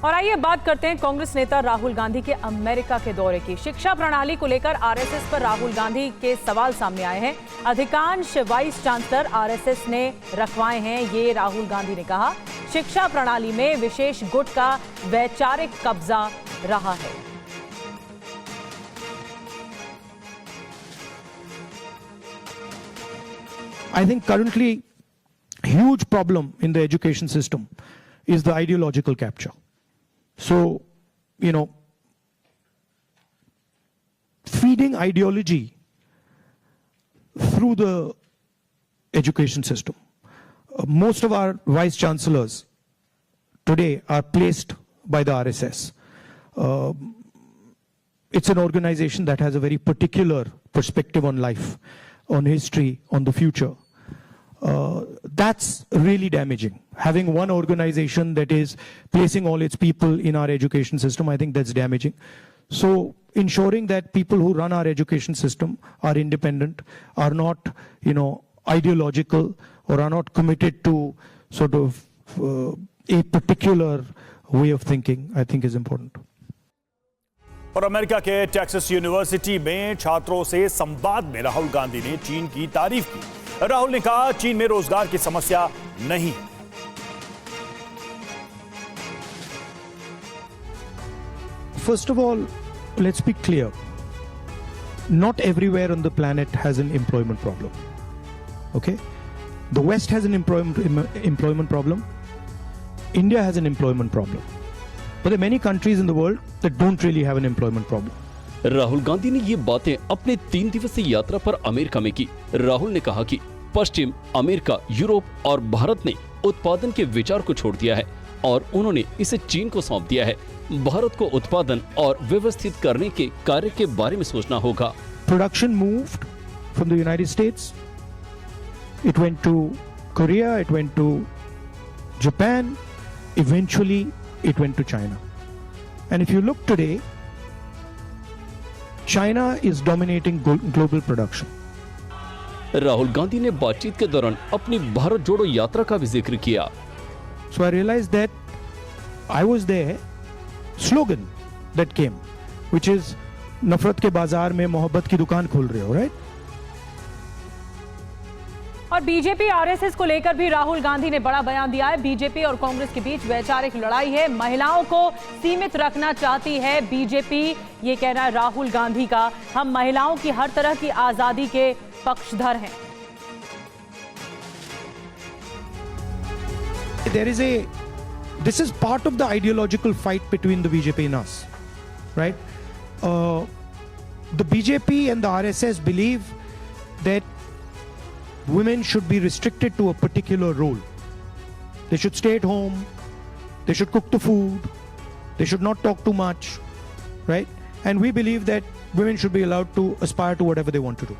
और आइए बात करते हैं कांग्रेस नेता राहुल गांधी के अमेरिका के दौरे की। शिक्षा प्रणाली को लेकर आरएसएस पर राहुल गांधी के सवाल सामने आए हैं। अधिकांश वाइस चांसलर आरएसएस ने रखवाए हैं, ये राहुल गांधी ने कहा। शिक्षा प्रणाली में विशेष गुट का वैचारिक कब्जा रहा है। I think currently huge problem in the education system is the ideological capture. So, feeding ideology through the education system. Most of our vice chancellors today are placed by the RSS. It's an organization that has a very particular perspective on life, on history, on the future. That's really damaging. Having one organization that is placing all its people in our education system, I think that's damaging. So ensuring that people who run our education system are independent, are not, ideological, or are not committed to sort of a particular way of thinking, I think is important. और America के Texas university में छात्रों से संवाद में राहुल गांधी ने चीन की तारीफ की। राहुल ने कहा, चीन में रोजगार की समस्या नहीं है। First of all, let's be clear. Not everywhere on the planet has an employment problem. Okay? The West has an employment problem. India has an employment problem. But there are many countries in the world that don't really have an employment problem. Rahul Gandhi ने ये बातें अपने 3 दिवसीय यात्रा पर America में की। राहुल ने कहा कि पश्चिम अमेरिका, यूरोप और भारत ने उत्पादन के विचार को छोड़ दिया है और उन्होंने इसे चीन को सौंप दिया है। भारत को उत्पादन और व्यवस्थित करने के कार्य के बारे में सोचना होगा। Production moved from the United States. It went to Korea. It went to Japan. Eventually, it went to China. And if you look today, China is dominating global production. Rahul Gandhi ने बातचीत के दौरान अपनी भारत जोड़ो यात्रा का भी जिक्र किया। So I realized that I was there. Slogan that came, which is नफरत के बाजार में मोहब्बत की दुकान खोल रहे हो, right? और बीजेपी आरएसएस को लेकर भी राहुल गांधी ने बड़ा बयान दिया है। बीजेपी और कांग्रेस के बीच वैचारिक लड़ाई है, महिलाओं को सीमित रखना चाहती है बीजेपी, ये कहना है राहुल गांधी का। हम महिलाओं की हर तरह की आजादी के पक्षधर हैं। This is part of the ideological fight between the BJP and us, right? The BJP and the RSS believe that women should be restricted to a particular role. They should stay at home, they should cook the food, they should not talk too much, right? And we believe that women should be allowed to aspire to whatever they want to do.